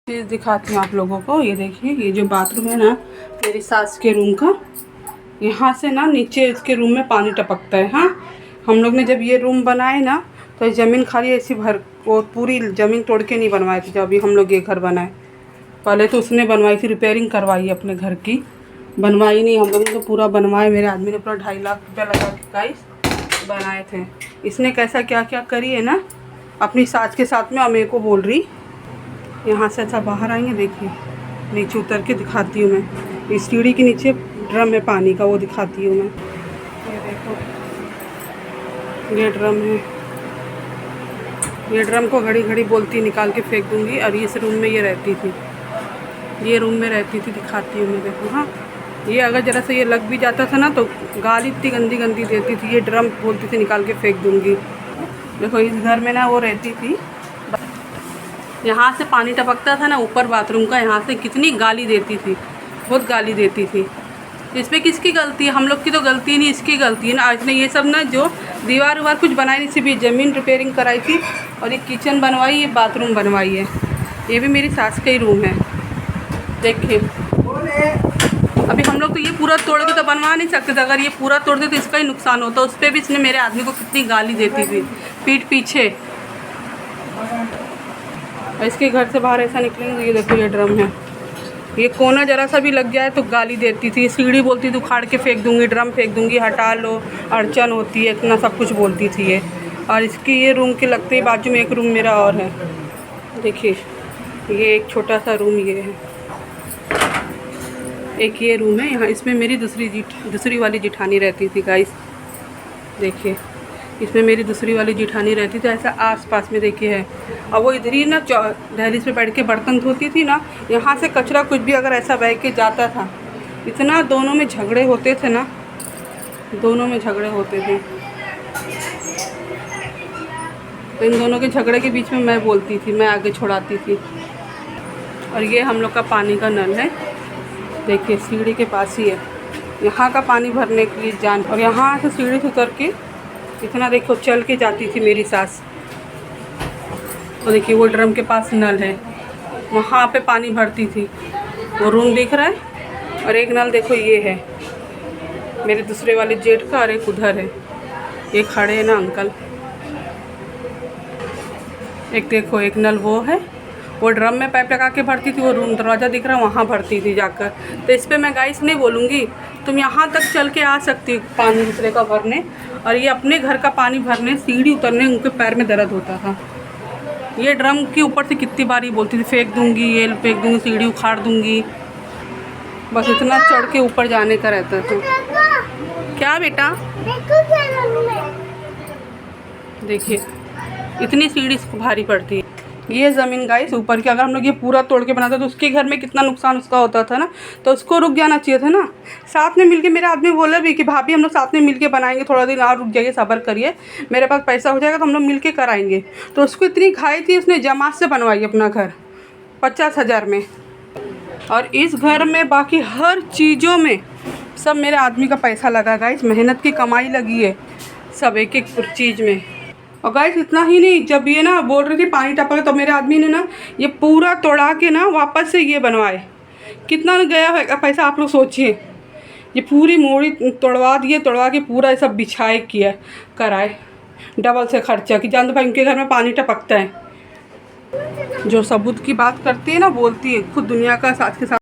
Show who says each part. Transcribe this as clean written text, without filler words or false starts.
Speaker 1: चीज़ दिखाती हूँ आप लोगों को। ये देखिए, ये जो बाथरूम है ना मेरी सास के रूम का, यहाँ से ना नीचे इसके रूम में पानी टपकता है। हाँ, हम लोग ने जब ये रूम बनाए ना तो ज़मीन खाली ऐसी भर वो पूरी ज़मीन तोड़ के नहीं बनवाई थी। जब अभी हम लोग ये घर बनाए, पहले तो उसने बनवाई थी, रिपेयरिंग करवाई अपने घर की, बनवाई नहीं हम लोग ने तो पूरा बनवाए। मेरे आदमी ने पूरा 2.5 लाख रुपया लगा के गाइस बनाए थे। इसने कैसा क्या क्या करी है ना अपनी सास के साथ में, और मेरे को बोल रही। यहाँ से अच्छा बाहर आएंगे, देखिए नीचे उतर के दिखाती हूँ मैं। इस सीढ़ी के नीचे ड्रम है पानी का, वो दिखाती हूँ मैं। ये देखो, ये ड्रम है। ये ड्रम को घड़ी घड़ी बोलती निकाल के फेंक दूँगी। और इस रूम में ये रहती थी, ये रूम में रहती थी, दिखाती हूँ मैं। देखो, हाँ, ये अगर ज़रा सा ये लग भी जाता था ना तो गाली इतनी गंदी गंदी देती थी। ये ड्रम बोलती थी निकाल के फेंक दूँगी। देखो, इस घर में ना वो रहती थी, यहाँ से पानी टपकता था ना ऊपर बाथरूम का, यहाँ से कितनी गाली देती थी, बहुत गाली देती थी। इसमें किसकी गलती है? हम लोग की तो गलती नहीं, इसकी गलती है ना। आज ने ये सब ना जो दीवार उवार कुछ बनाई नहीं, सिर्फ ये ज़मीन रिपेयरिंग कराई थी और ये किचन बनवाई, ये बाथरूम बनवाई है। ये भी मेरी सास का ही रूम है। देखिए, अभी हम लोग तो ये पूरा तोड़ के तो बनवा नहीं सकते थे। अगर ये पूरा तोड़ते तो इसका ही नुकसान होता। उस पर भी इसने मेरे आदमी को कितनी गाली देती थी पीठ पीछे। इसके घर से बाहर ऐसा निकलेंगे तो ये देखो, ये ड्रम है। ये कोना जरा सा भी लग जाए तो गाली देती थी। सीढ़ी बोलती थी उखाड़ के फेंक दूंगी, ड्रम फेंक दूंगी, हटा लो, अड़चन होती है, इतना सब कुछ बोलती थी ये। और इसकी ये रूम के लगते ही बाजू में एक रूम मेरा और है। देखिए, ये एक छोटा सा रूम ये है, एक ये रूम है। यहाँ इसमें मेरी दूसरी वाली जिठानी रहती थी गाइस। देखिए, इसमें मेरी दूसरी वाली जिठानी रहती थी। ऐसा आस-पास में देखिए है। और वो इधर ही ना दहलीज पे बैठ के बर्तन धोती थी ना। यहाँ से कचरा कुछ भी अगर ऐसा बह के जाता था, इतना दोनों में झगड़े होते थे ना, दोनों में झगड़े होते थे। तो इन दोनों के झगड़े के बीच में मैं बोलती थी, मैं आगे छुड़ाती थी। और ये हम लोग का पानी का नल है। देखिए, सीढ़ी के पास ही है। यहाँ का पानी भरने के लिए जान, और यहाँ से सीढ़ी से उतर के इतना देखो चल के जाती थी मेरी सास। और देखिए, वो ड्रम के पास नल है, वहाँ पे पानी भरती थी। वो रूम दिख रहा है। और एक नल देखो ये है मेरे दूसरे वाले जेठ का, और एक उधर है। ये खड़े हैं ना अंकल। एक देखो, एक नल वो है, वो ड्रम में पाइप लगा के भरती थी। वो रूम दरवाज़ा दिख रहा है, वहाँ भरती थी जाकर। तो इस पर मैं गाइस नहीं बोलूँगी, तुम यहाँ तक चल के आ सकती हो पानी दूसरे का भरने। और ये अपने घर का पानी भरने सीढ़ी उतरने उनके पैर में दर्द होता था। ये ड्रम के ऊपर से कितनी बार ही बोलती थी फेंक दूँगी, ये फेंक दूँगी, सीढ़ी उखाड़ दूँगी। बस इतना चढ़ के ऊपर जाने का रहता था। क्या बेटा? देखिए, इतनी सीढ़ी भारी पड़ती है। ये ज़मीन गाइस ऊपर की, अगर हम लोग ये पूरा तोड़ के बनाते तो उसके घर में कितना नुकसान उसका होता था ना। तो उसको रुक जाना चाहिए था ना। साथ में मिलके, मेरे आदमी बोला भी कि भाभी हम लोग साथ में मिलके बनाएंगे, थोड़ा दिन और रुक जाइए, सब्र करिए, मेरे पास पैसा हो जाएगा तो हम लोग मिलके कराएंगे। तो उसको इतनी घाई थी, उसने जमात से बनवाई अपना घर 50,000 में। और इस घर में बाकी हर चीज़ों में सब मेरे आदमी का पैसा लगा गाइस, मेहनत की कमाई लगी है सब, एक एक चीज़ में। और गाइस इतना ही नहीं, जब ये ना बोल रही थी पानी टपका, तो मेरे आदमी ने ना ये पूरा तोड़ा के ना वापस से ये बनवाए। कितना गया है पैसा आप लोग सोचिए। ये पूरी मोड़ी तोड़वा दिए, तोड़वा के पूरा ये सब बिछाए किया कराए, डबल से खर्चा कि जान दो भाई उनके घर में पानी टपकता है। जो सबूत की बात करती है ना, बोलती है खुद दुनिया का साथ के साथ।